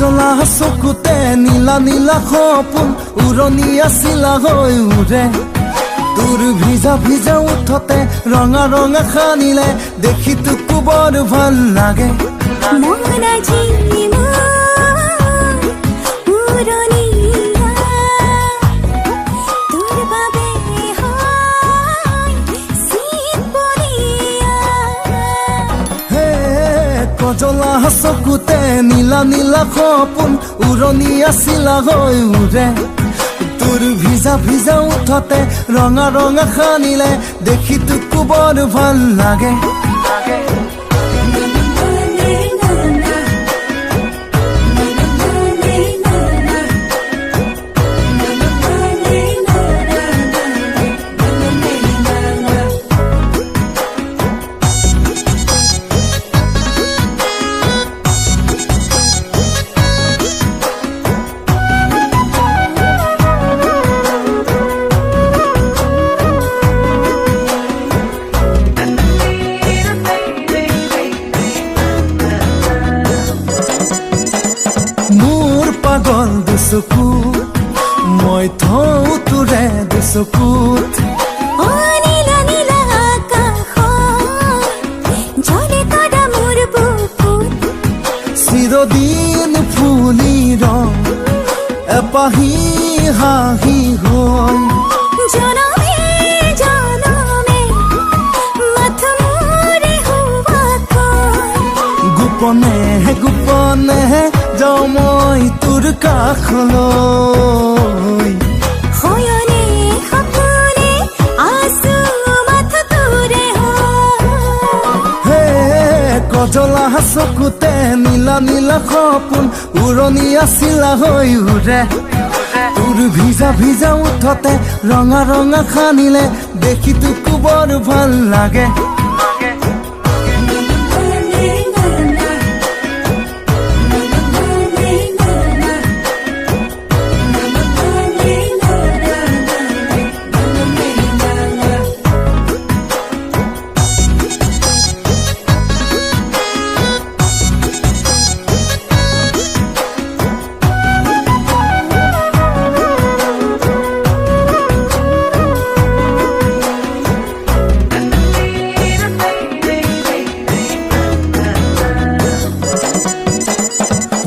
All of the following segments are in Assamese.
কজলা চকুতে নীলা নীলা সপোন উৰণি আছিলা হৈ উৰে তোৰ ভিজা ভিজা উঠতে ৰঙা ৰঙা খানিলে দেখি তোকো বৰ ভাল লাগে কজলা চকুতে নীলা নীলা সপোন উৰণি আছিলা হৈ উৰে তোৰ ভিজা ভিজা উঠতে ৰঙা ৰঙা খানিলে দেখি তোকো বৰ ভাল লাগে পাগল দুচকু মই থওঁ তোৰে দুচকুত নীলা নীলা আকাশত জ্বলে তৰা মোৰ বুকুত চিৰদিন ফুলি ৰং এপাহি হাঁহি হৈ জনমে জনমে মাথা মোৰে হোৱাকৈ গোপনে গোপনে যাওঁ মই তোৰ কাষলৈ শয়নে সপোনে আছো মাথা তোৰে হে কজলা চকুতে নীলা নীলা সপোন উৰণি আছিলা হৈ উৰে তোৰ ভিজা ভিজা উঠতে ৰঙা ৰঙা খানিলে দেখি তোকো বৰ ভাল লাগে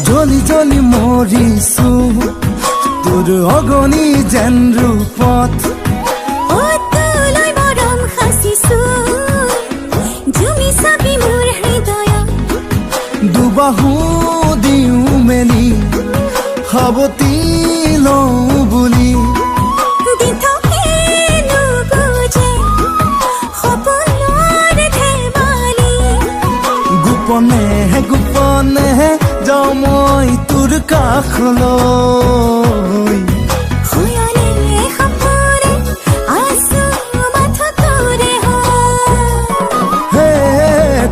জলি জলি মৰিছো তোৰ অগণি যেন ৰূপত অতলৈ মৰম সাচিছো জুমি চাবি মোৰ হৃদয়ত দুবাহু দিওঁ মেলি সাৱটি লওঁ বুলি দি থকেনো বুজে সপোনৰ ধেমালি গোপনে গোপনে যাওঁ মই তোৰ কাষলৈ শয়নে সপোনে আছো মাথা তোৰে হে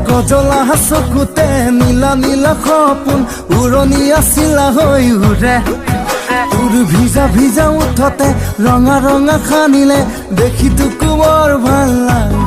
কজলা চকুতে নীলা নীলা সপোন উৰণি আছিলা হৈ উৰে তোৰ ভিজা ভিজা উঠতে ৰঙা ৰঙা খানিলে দেখি তোকো বৰ ভাল লাগে